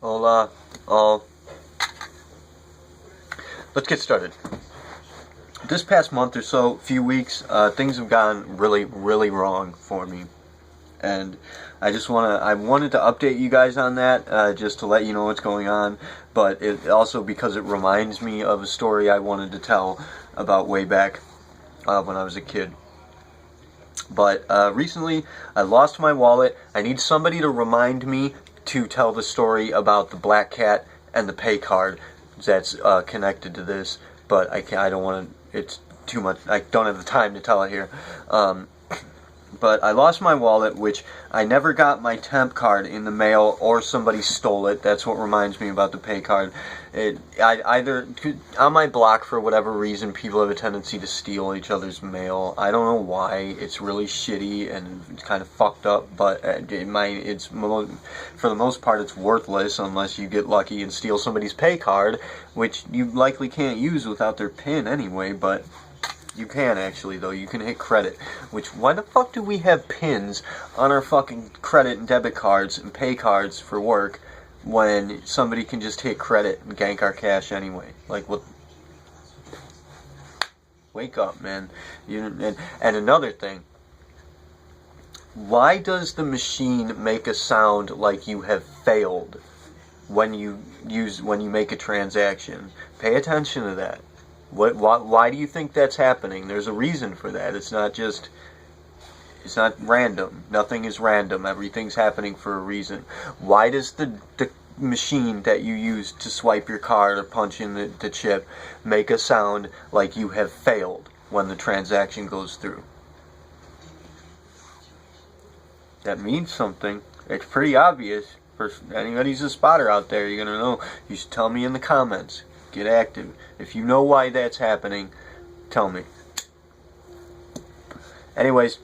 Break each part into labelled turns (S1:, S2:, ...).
S1: Hola, let's get started. This past month or so, few weeks, things have gone really, really wrong for me, and I wanted to update you guys on that, just to let you know what's going on. But it also because it reminds me of a story I wanted to tell about way back when I was a kid. But recently, I lost my wallet. I need somebody to remind me to tell the story about the black cat and the pay card that's connected to this. But I don't want to. It's too much. I don't have the time to tell it here. But I lost my wallet, which I never got my temp card in the mail, or somebody stole it. That's what reminds me about the pay card. Either on my block, for whatever reason, people have a tendency to steal each other's mail. I don't know why. It's really shitty and it's kind of fucked up. But for the most part, it's worthless unless you get lucky and steal somebody's pay card, which you likely can't use without their PIN anyway. But you can actually, though. You can hit credit. Which, why the fuck do we have pins on our fucking credit and debit cards and pay cards for work when somebody can just hit credit and gank our cash anyway? Like, what? Wake up, man. And another thing. Why does the machine make a sound like you have failed when you make a transaction? Pay attention to that. Why do you think that's happening? There's a reason for that. It's not random. Nothing is random. Everything's happening for a reason. Why does the machine that you use to swipe your card or punch in the chip make a sound like you have failed when the transaction goes through? That means something. It's pretty obvious. For anybody who's a spotter out there, you're going to know. You should tell me in the comments. Get active. If you know why that's happening, tell me. Anyways,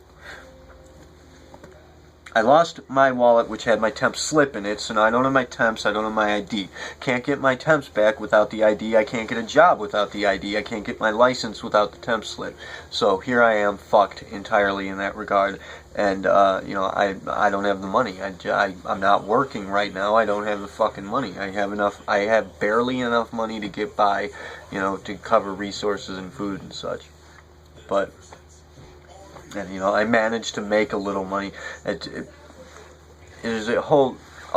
S1: I lost my wallet, which had my temp slip in it, so now I don't have my temps, I don't have my ID. Can't get my temps back without the ID, I can't get a job without the ID, I can't get my license without the temp slip. So here I am, fucked entirely in that regard. And, I don't have the money. I'm not working right now. I don't have the fucking money. I have barely enough money to get by, to cover resources and food and such. But, and, I managed to make a little money. A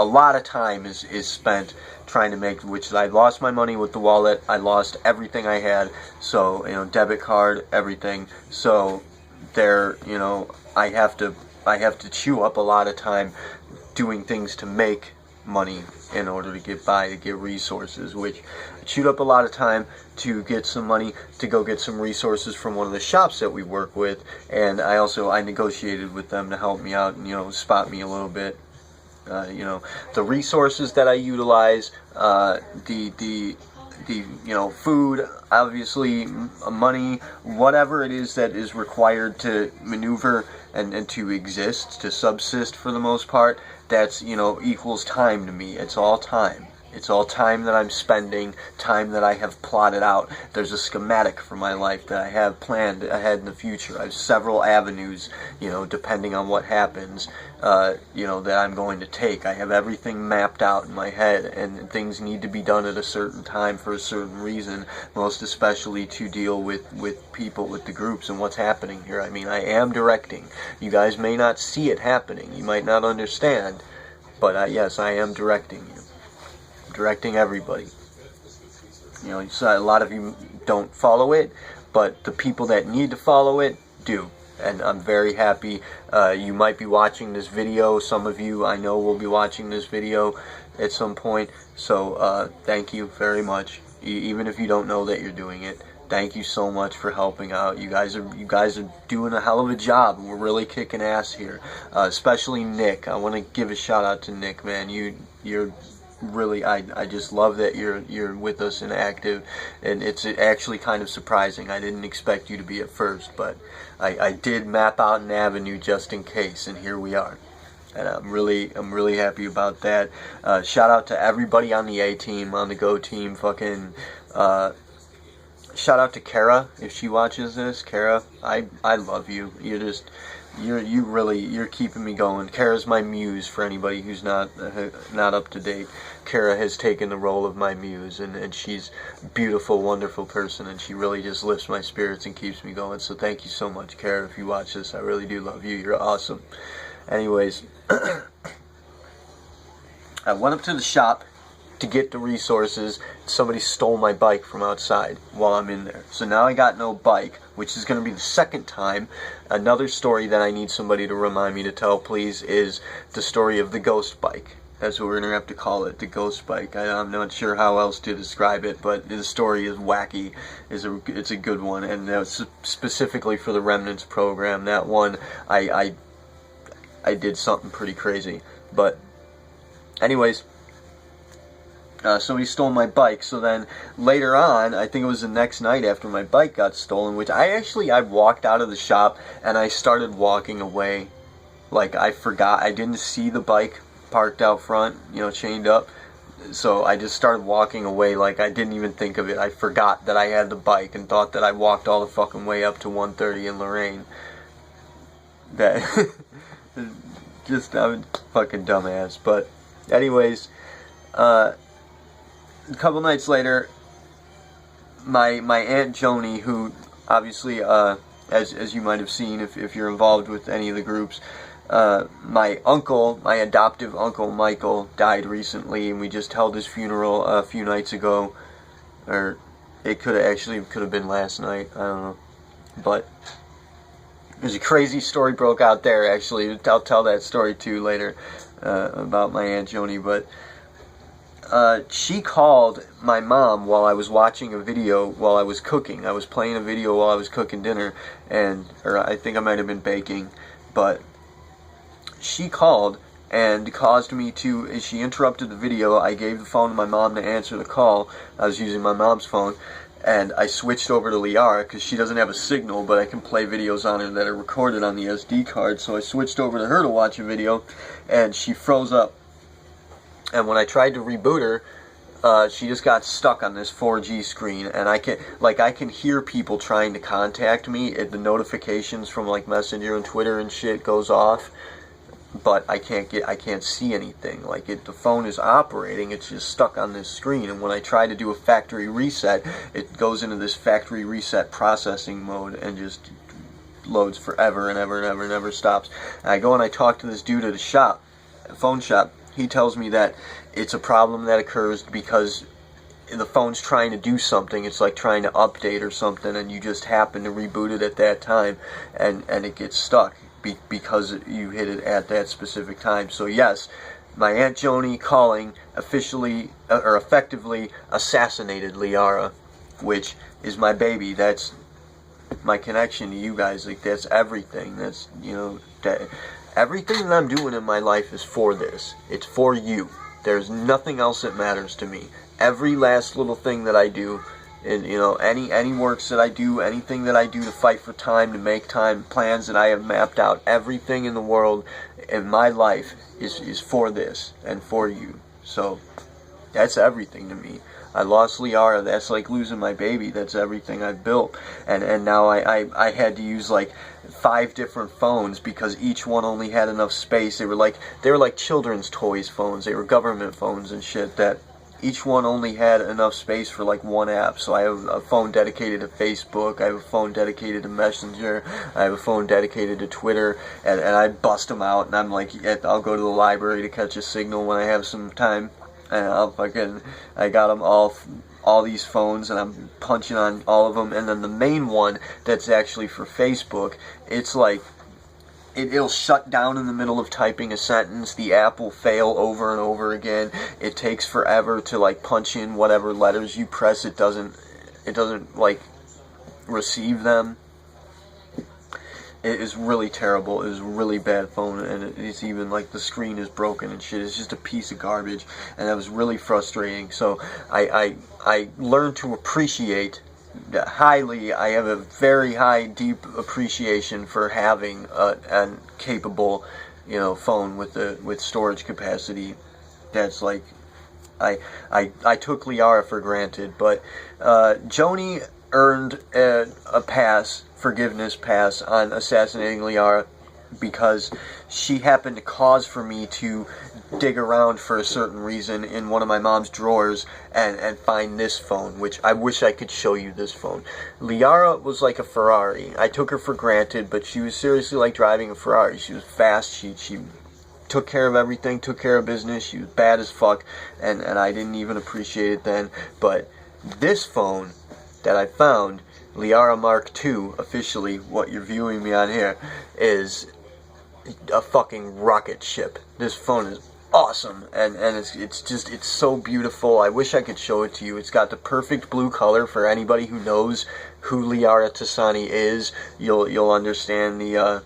S1: lot of time is spent trying to make, which I lost my money with the wallet. I lost everything I had. So, debit card, everything. So, I have to chew up a lot of time doing things to make money in order to get by, to get resources, which I chewed up a lot of time to get some money to go get some resources from one of the shops that we work with, and I negotiated with them to help me out and, spot me a little bit. The resources that I utilize, the food, obviously, money, whatever it is that is required to maneuver and to exist, to subsist for the most part, that's, equals time to me. It's all time. It's all time that I'm spending, time that I have plotted out. There's a schematic for my life that I have planned ahead in the future. I have several avenues, depending on what happens, that I'm going to take. I have everything mapped out in my head, and things need to be done at a certain time for a certain reason, most especially to deal with people, with the groups, and what's happening here. I mean, I am directing. You guys may not see it happening. You might not understand, but yes, I am directing you. Directing everybody. So a lot of you don't follow it, but the people that need to follow it do. And I'm very happy. You might be watching this video. Some of you I know will be watching this video at some point. So thank you very much. Even if you don't know that you're doing it, thank you so much for helping out. You guys are doing a hell of a job. We're really kicking ass here. Especially Nick. I want to give a shout out to Nick, man. You're really, I just love that you're with us and active, and it's actually kind of surprising. I didn't expect you to be at first, but I did map out an avenue just in case, and here we are. And I'm really happy about that. Shout out to everybody on the A team, on the Go team. Fucking shout out to Kara if she watches this. Kara, I love you. you're keeping me going. Kara's my muse for anybody who's not up to date. Kara has taken the role of my muse, and she's a beautiful, wonderful person, and she really just lifts my spirits and keeps me going. So thank you so much, Kara. If you watch this, I really do love you. You're awesome. Anyways, I went up to the shop to get the resources. Somebody stole my bike from outside while I'm in there. So now I got no bike, which is going to be the second time. Another story that I need somebody to remind me to tell, please, is the story of the ghost bike. That's what we're going to have to call it, the ghost bike. I'm not sure how else to describe it, but the story is wacky. It's a good one, and that's specifically for the Remnants program. That one, I did something pretty crazy. But anyways, somebody stole my bike. So then later on, I think it was the next night after my bike got stolen, which I walked out of the shop and I started walking away. Like, I forgot, I didn't see the bike parked out front, chained up. So I just started walking away like I didn't even think of it. I forgot that I had the bike and thought that I walked all the fucking way up to 130 in Lorraine. That just, I'm a fucking dumbass. But anyways, a couple nights later, my Aunt Joni, who obviously, as you might have seen if you're involved with any of the groups, my adoptive uncle Michael died recently, and we just held his funeral a few nights ago, or it could have been last night, I don't know, but there's a crazy story broke out there, actually. I'll tell that story too later, about my Aunt Joni, but she called my mom while I was watching a video while I was cooking. I was playing a video while I was cooking dinner, or I think I might have been baking, but she called and caused me to, she interrupted the video. I gave the phone to my mom to answer the call. I was using my mom's phone, and I switched over to Liara because she doesn't have a signal, but I can play videos on her that are recorded on the SD card. So I switched over to her to watch a video, and she froze up. And when I tried to reboot her, she just got stuck on this 4G screen, and I can hear people trying to contact me. The notifications from like Messenger and Twitter and shit goes off, but I can't see anything. Like, the phone is operating, it's just stuck on this screen. And when I try to do a factory reset, it goes into this factory reset processing mode and just loads forever and ever and ever and never stops. And I go and I talk to this dude at a phone shop. He tells me that it's a problem that occurs because the phone's trying to do something. It's like trying to update or something, and you just happen to reboot it at that time, and it gets stuck because you hit it at that specific time. So yes, my Aunt Joni calling effectively assassinated Liara, which is my baby. That's my connection to you guys. Like, that's everything. That's, everything that I'm doing in my life is for this. It's for you. There's nothing else that matters to me. Every last little thing that I do, and any works that I do, anything that I do to fight for time, to make time, plans that I have mapped out, everything in the world in my life is for this and for you. So that's everything to me. I lost Liara. That's like losing my baby. That's everything I've built. And now I had to use like 5 different phones because each one only had enough space. They were like children's toys phones. They were government phones and shit that each one only had enough space for like one app. So I have a phone dedicated to Facebook, I have a phone dedicated to Messenger, I have a phone dedicated to Twitter, and I bust them out, and I'm like, I'll go to the library to catch a signal when I have some time, and I got them all these phones, and I'm punching on all of them. And then the main one that's actually for Facebook, it's like, it'll shut down in the middle of typing a sentence. The app will fail over and over again. It takes forever to like punch in whatever letters you press. It doesn't like receive them. It is really terrible. It is a really bad phone, and it's even like the screen is broken and shit. It's just a piece of garbage, and that was really frustrating. So I learned to appreciate highly. I have a very high, deep appreciation for having a capable, phone with storage capacity. That's like, I took Liara for granted, but Joni earned a forgiveness pass on assassinating Liara. because she happened to cause for me to dig around for a certain reason in one of my mom's drawers and find this phone, which I wish I could show you this phone. Liara was like a Ferrari. I took her for granted, but she was seriously like driving a Ferrari. She was fast, she took care of everything, took care of business, she was bad as fuck, and I didn't even appreciate it then. But this phone that I found, Liara Mark II, officially what you're viewing me on here, is a fucking rocket ship. This phone is awesome, and it's so beautiful. I wish I could show it to you. It's got the perfect blue color. For anybody who knows who Liara Tassani is, you'll understand the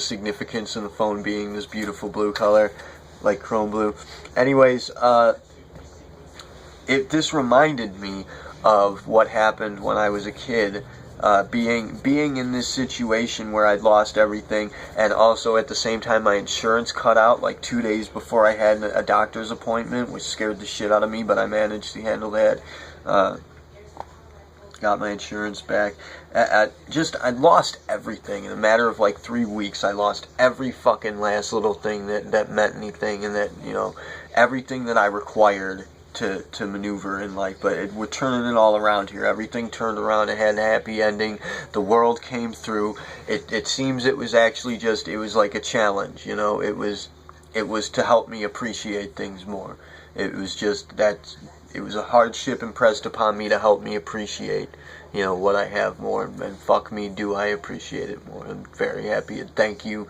S1: significance of the phone being this beautiful blue color, like chrome blue. Anyways, this reminded me of what happened when I was a kid, being in this situation where I'd lost everything, and also at the same time my insurance cut out like 2 days before I had a doctor's appointment, which scared the shit out of me, but I managed to handle that. Got my insurance back. I lost everything in a matter of like 3 weeks. I lost every fucking last little thing that meant anything, and that, everything that I required to maneuver in life. But we're turning it all around here. Everything turned around. It had a happy ending. The world came through. It seems it was actually it was like a challenge, It was to help me appreciate things more. It was just that it was a hardship impressed upon me to help me appreciate, what I have more. And fuck me, do I appreciate it more. I'm very happy. And thank you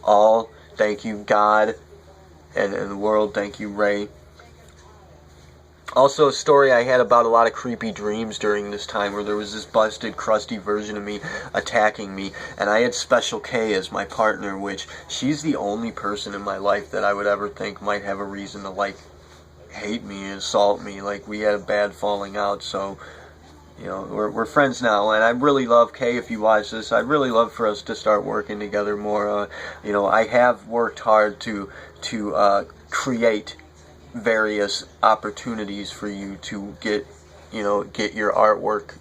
S1: all. Thank you, God, and the world. Thank you, Ray. Also, a story I had about a lot of creepy dreams during this time, where there was this busted, crusty version of me attacking me, and I had Special K as my partner, which she's the only person in my life that I would ever think might have a reason to, hate me and assault me. We had a bad falling out, so, we're friends now, and I really love Kay. If you watch this, I'd really love for us to start working together more. I have worked hard to create various opportunities for you to get your artwork,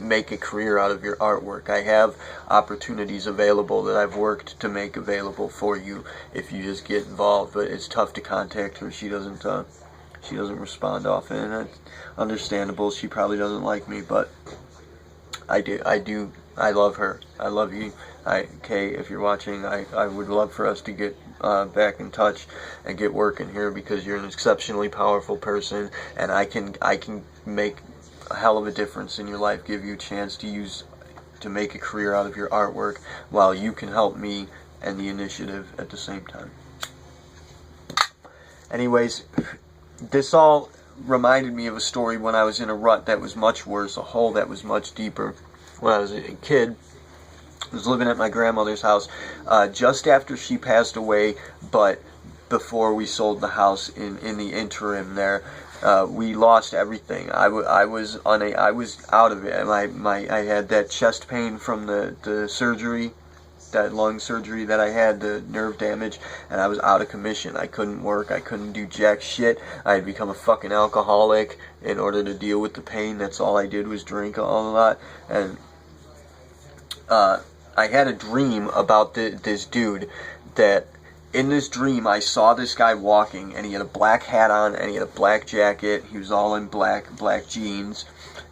S1: make a career out of your artwork. I have opportunities available that I've worked to make available for you if you just get involved, but it's tough to contact her. She doesn't respond often, and that's understandable. She probably doesn't like me, but I do. I love her. I love you. Kay, if you're watching, I would love for us to get back in touch and get working here, because you're an exceptionally powerful person, and I can make a hell of a difference in your life, give you a chance to make a career out of your artwork, while you can help me and the initiative at the same time. Anyways, this all reminded me of a story when I was in a rut that was much worse, a hole that was much deeper. When I was a kid, I was living at my grandmother's house just after she passed away, but before we sold the house. In the interim there, we lost everything. I was out of it. I had that chest pain from the surgery, that lung surgery that I had, the nerve damage, and I was out of commission. I couldn't work. I couldn't do jack shit. I had become a fucking alcoholic in order to deal with the pain. That's all I did was drink a lot. And I had a dream about this dude, that in this dream I saw this guy walking, and he had a black hat on, and he had a black jacket. He was all in black jeans,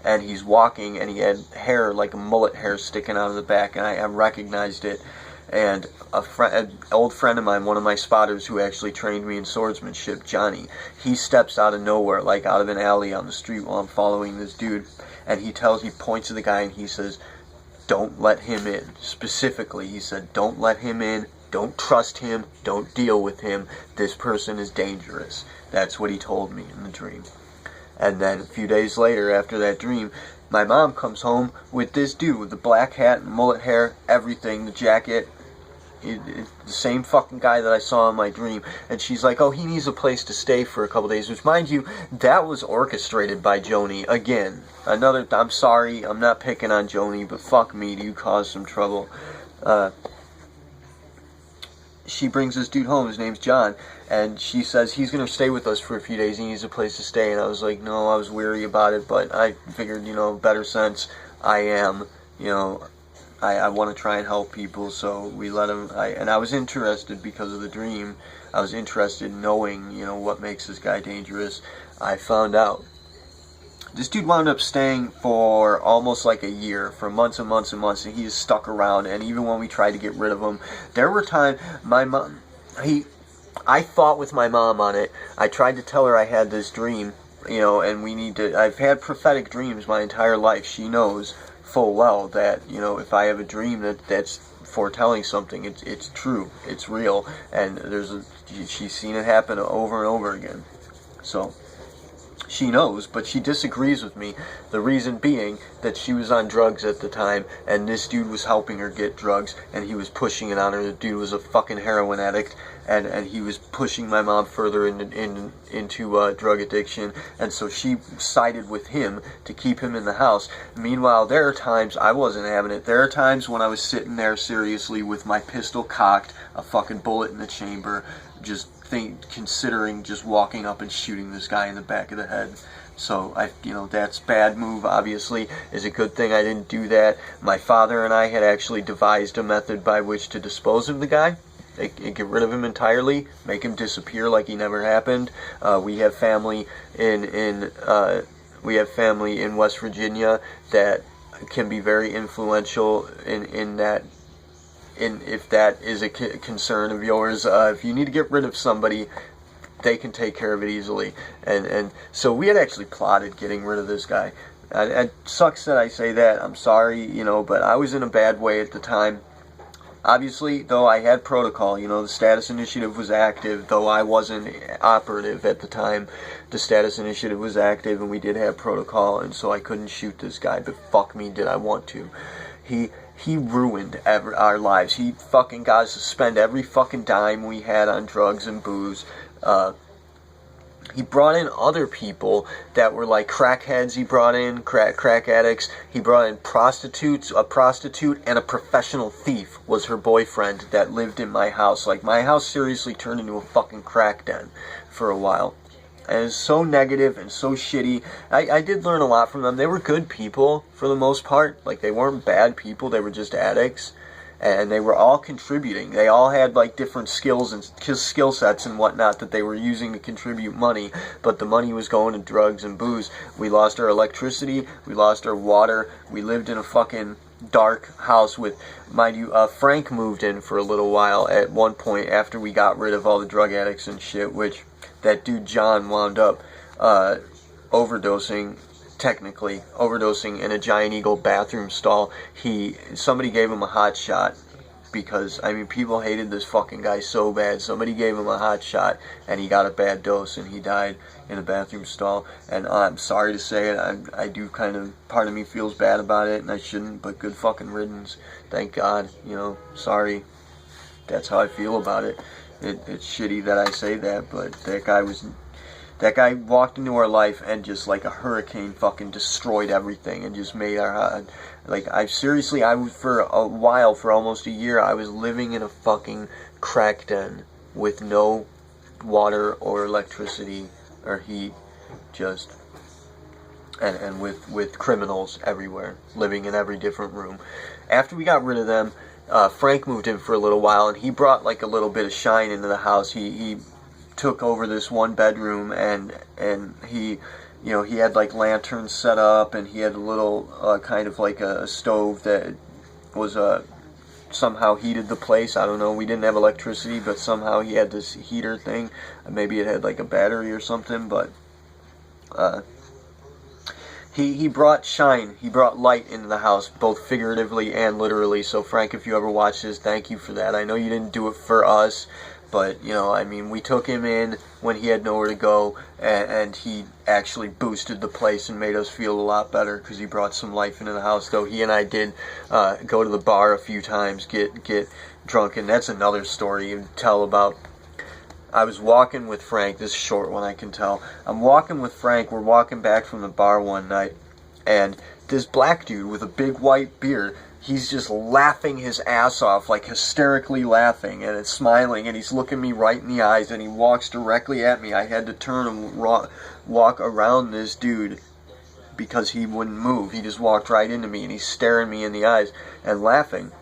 S1: and he's walking, and he had hair, like a mullet hair, sticking out of the back, and I recognized it. And an old friend of mine, one of my spotters who actually trained me in swordsmanship, Johnny, he steps out of nowhere, like out of an alley on the street while I'm following this dude, and he points to the guy, and he says, "Don't let him in." Specifically, he said, "Don't let him in. Don't trust him. Don't deal with him. This person is dangerous." That's what he told me in the dream. And then a few days later, after that dream, my mom comes home with this dude with the black hat and mullet hair, everything, the jacket. The same fucking guy that I saw in my dream. And she's like, "Oh, he needs a place to stay for a couple days," which, mind you, that was orchestrated by Joni. Again, I'm sorry, I'm not picking on Joni, but fuck me, you caused some trouble. She brings this dude home, his name's John, and she says he's going to stay with us for a few days, he needs a place to stay. And I was like, no, I was weary about it, but I figured, better sense, I am, I want to try and help people, so we let him. And I was interested because of the dream. I was interested in knowing, you know, what makes this guy dangerous. I found out. This dude wound up staying for almost like a year, for months and months and months, and he just stuck around. And even when we tried to get rid of him, there were times I fought with my mom on it. I tried to tell her I had this dream, you know, and I've had prophetic dreams my entire life. She knows full well that, you know, if I have a dream that's foretelling something, it's true, it's real, and she's seen it happen over and over again. So she knows, but she disagrees with me. The reason being that she was on drugs at the time, and this dude was helping her get drugs, and he was pushing it on her. The dude was a fucking heroin addict, and he was pushing my mom further into drug addiction, and so she sided with him to keep him in the house. Meanwhile, there are times I wasn't having it. There are times when I was sitting there seriously with my pistol cocked, a fucking bullet in the chamber, just considering just walking up and shooting this guy in the back of the head. So that's bad move. Obviously, is a good thing I didn't do that. My father and I had actually devised a method by which to dispose of the guy, get rid of him entirely, make him disappear like he never happened. We have family in West Virginia that can be very influential in that. If that is a concern of yours, if you need to get rid of somebody, they can take care of it easily. And so we had actually plotted getting rid of this guy. It sucks that I say that. I'm sorry, but I was in a bad way at the time. Obviously, though, I had protocol. The status initiative was active, though I wasn't operative at the time. The status initiative was active, and we did have protocol, and so I couldn't shoot this guy, but fuck me, did I want to. He ruined our lives. He fucking got us to spend every fucking dime we had on drugs and booze. He brought in other people that were like crackheads. He brought in crack addicts. He brought in prostitutes. A prostitute and a professional thief was her boyfriend that lived in my house. Like, my house seriously turned into a fucking crack den for a while. And it's so negative and so shitty. I did learn a lot from them. They were good people for the most part. Like, they weren't bad people. They were just addicts. And they were all contributing. They all had, like, different skills and skill sets and whatnot that they were using to contribute money. But the money was going to drugs and booze. We lost our electricity. We lost our water. We lived in a fucking dark house with, mind you, Frank moved in for a little while at one point after we got rid of all the drug addicts and shit, which that dude John wound up overdosing in a Giant Eagle bathroom stall. Somebody gave him a hot shot because, people hated this fucking guy so bad. Somebody gave him a hot shot and he got a bad dose and he died in a bathroom stall. And I'm sorry to say it, I do kind of, part of me feels bad about it and I shouldn't, but good fucking riddance. Thank God, sorry. That's how I feel about it. It's shitty that I say that, but that guy walked into our life and just like a hurricane fucking destroyed everything and just made our, I was for a while, for almost a year, I was living in a fucking crack den with no water or electricity or heat, and with criminals everywhere, living in every different room. After we got rid of them, Frank moved in for a little while, and he brought like a little bit of shine into the house. He took over this one bedroom, and he had like lanterns set up, and he had a little kind of like a stove that was somehow heated the place. I don't know. We didn't have electricity, but somehow he had this heater thing. Maybe it had like a battery or something, but He brought shine, he brought light into the house, both figuratively and literally. So Frank, if you ever watch this, thank you for that. I know you didn't do it for us, but, we took him in when he had nowhere to go, and he actually boosted the place and made us feel a lot better because he brought some life into the house. Though he and I did go to the bar a few times, get drunk, and that's another story you tell about. I was walking with Frank. This is a short one, I can tell. I'm walking with Frank. We're walking back from the bar one night, and this black dude with a big white beard, he's just laughing his ass off, like hysterically laughing, and it's smiling, and he's looking me right in the eyes, and he walks directly at me. I had to turn and walk around this dude because he wouldn't move. He just walked right into me, and he's staring me in the eyes and laughing.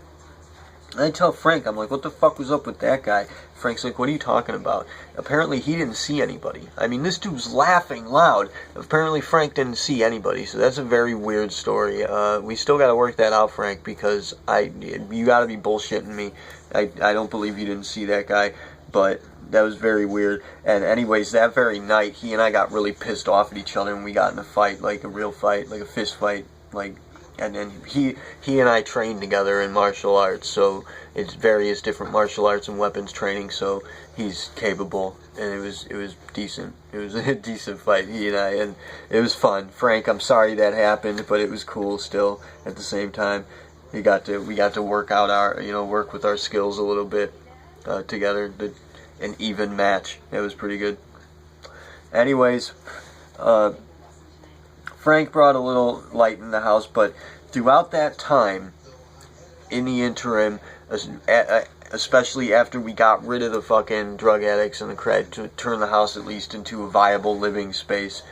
S1: And I tell Frank, I'm like, what the fuck was up with that guy? Frank's like, what are you talking about? Apparently he didn't see anybody. I mean, this dude's laughing loud. Apparently Frank didn't see anybody, so that's a very weird story. We still got to work that out, Frank, because you got to be bullshitting me. I don't believe you didn't see that guy, but that was very weird. And anyways, that very night, he and I got really pissed off at each other, and we got in a fight, like a real fight, like a fist fight, like. And then he and I trained together in martial arts, so it's various different martial arts and weapons training, so he's capable, and it was decent. It was a decent fight, he and I, and it was fun. Frank, I'm sorry that happened, but it was cool still at the same time. We got to work out work with our skills a little bit together, an even match. It was pretty good. Anyways, Frank brought a little light in the house, but throughout that time, in the interim, especially after we got rid of the fucking drug addicts and the crack to turn the house at least into a viable living space,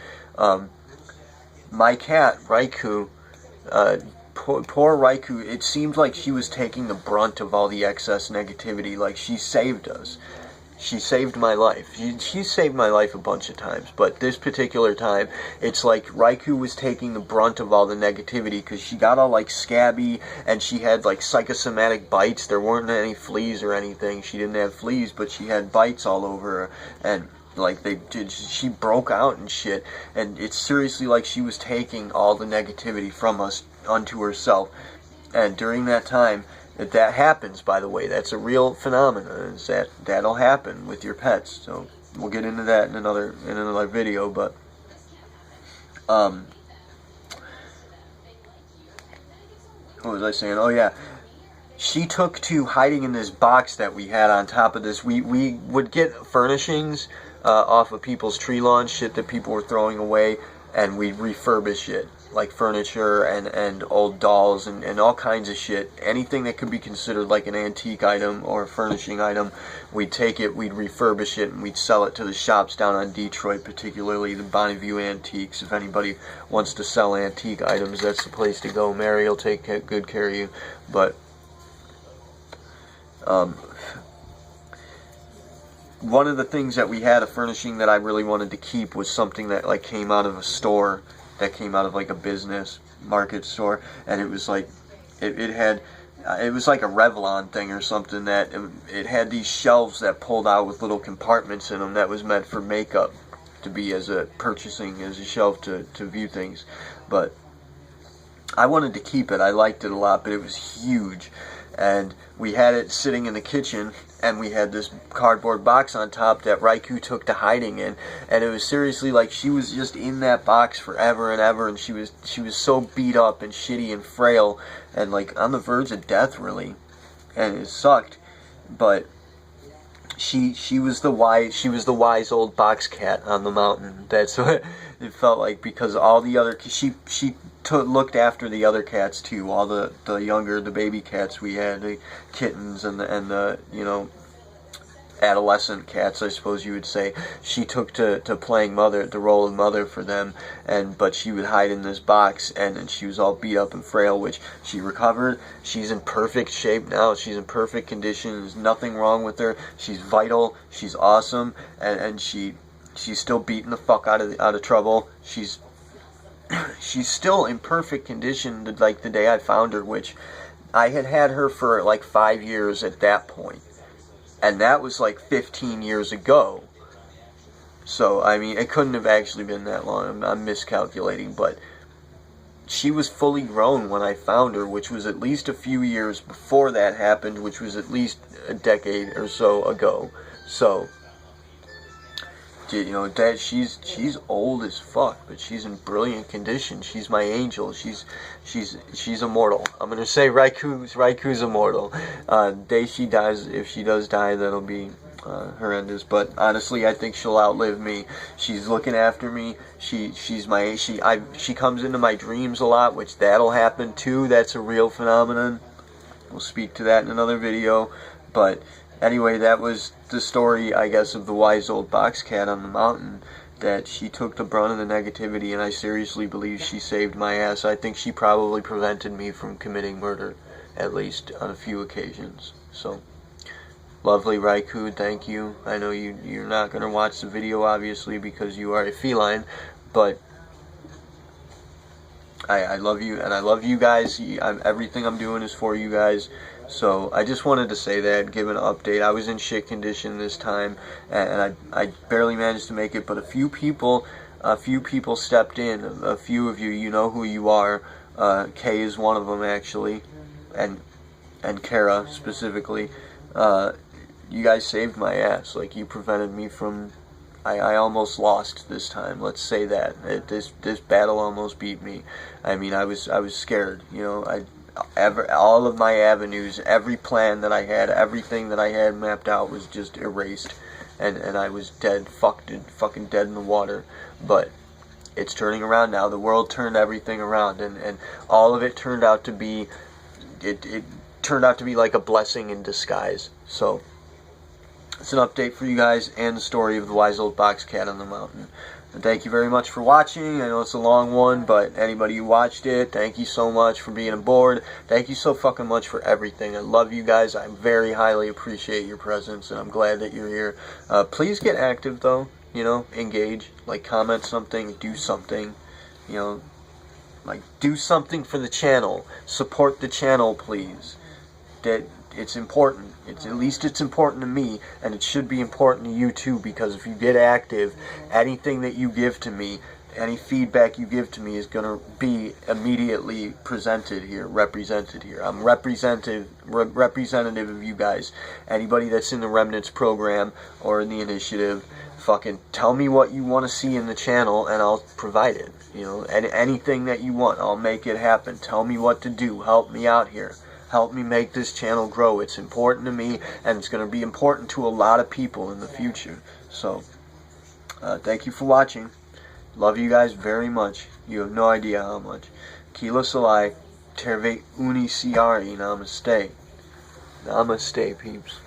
S1: my cat, Raikou, poor Raikou, it seemed like she was taking the brunt of all the excess negativity. Like, she saved us. She saved my life. She saved my life a bunch of times, but this particular time, it's like Raikou was taking the brunt of all the negativity because she got all like scabby and she had like psychosomatic bites. There weren't any fleas or anything. She didn't have fleas, but she had bites all over her, and like she broke out and shit. And it's seriously like she was taking all the negativity from us unto herself. And during that time, that happens, by the way. That's a real phenomenon. Is that'll happen with your pets. So we'll get into that in another video. But what was I saying? Oh yeah, she took to hiding in this box that we had on top of this. We would get furnishings off of people's tree lawn, shit that people were throwing away, and we'd refurbish it. Like furniture and old dolls and all kinds of shit. Anything that could be considered like an antique item or a furnishing item, we'd take it, we'd refurbish it, and we'd sell it to the shops down on Detroit, particularly the Bonneview Antiques. If anybody wants to sell antique items, that's the place to go. Mary will take good care of you. But one of the things that we had, a furnishing that I really wanted to keep, was something that like came out of a store, that came out of like a business market store, and it was like it was like a Revlon thing or something, that it had these shelves that pulled out with little compartments in them that was meant for makeup, to be as a shelf to view things. But I wanted to keep it. I liked it a lot, but it was huge. And we had it sitting in the kitchen, and we had this cardboard box on top that Raikou took to hiding in, and it was seriously like she was just in that box forever and ever, and she was so beat up and shitty and frail and like on the verge of death, really, and it sucked. But she was the wise old Boxcat on the mountain. That's what it felt like, because all the other she looked after the other cats too, all the baby cats we had, the kittens and the adolescent cats, I suppose you would say. She took to playing the role of mother for them, but she would hide in this box, and she was all beat up and frail, which she recovered. She's in perfect shape now. She's in perfect condition. There's nothing wrong with her. She's vital. She's awesome, and she's still beating the fuck out of trouble. She's still in perfect condition, like the day I found her, which I had her for like 5 years at that point. And that was like 15 years ago. So, I mean, it couldn't have actually been that long. I'm miscalculating, but she was fully grown when I found her, which was at least a few years before that happened, which was at least a decade or so ago. So, Dad, she's old as fuck, but she's in brilliant condition. She's my angel. She's immortal. I'm gonna say Raikou's immortal. Day she dies, if she does die, that'll be horrendous. But honestly, I think she'll outlive me. She's looking after me. She comes into my dreams a lot, which that'll happen too. That's a real phenomenon. We'll speak to that in another video. But anyway, that was the story, I guess, of the wise old Boxcat on the mountain. that she took the brunt of the negativity, and I seriously believe she saved my ass. I think she probably prevented me from committing murder, at least on a few occasions. So, lovely Raikou, thank you. I know you're not going to watch the video, obviously, because you are a feline, but I love you, and I love you guys. Everything I'm doing is for you guys. So I just wanted to say that, give an update. I was in shit condition this time, and I barely managed to make it, but a few people stepped in. A few of you, you know who you are. Kay is one of them, actually, and Kara specifically. You guys saved my ass. Like, you prevented me from... I almost lost this time. Let's say that. This battle almost beat me. I mean, I was scared. You know, all of my avenues, every plan that I had, everything that I had mapped out was just erased, and I was dead, fucking dead in the water. But it's turning around now. The world turned everything around, and all of it turned out to be, it turned out to be like a blessing in disguise. So it's an update for you guys and the story of the wise old Boxcat on the mountain. And thank you very much for watching. I know it's a long one, but anybody who watched it, thank you so much for being aboard. Thank you so fucking much for everything. I love you guys. I very highly appreciate your presence, and I'm glad that you're here. Please get active, though. You know, engage. Like, comment something, do something. You know, like, do something for the channel. Support the channel, please. It's important. At least it's important to me, and it should be important to you too, because if you get active, anything that you give to me, any feedback you give to me is going to be immediately presented here, represented here. I'm representative of you guys. Anybody that's in the Remnants program or in the initiative, fucking tell me what you want to see in the channel, and I'll provide it. You know, anything that you want, I'll make it happen. Tell me what to do. Help me out here. Help me make this channel grow. It's important to me, and it's going to be important to a lot of people in the future. So, thank you for watching. Love you guys very much. You have no idea how much. Kila Salai, Terve Uni Ciari, Namaste. Namaste, peeps.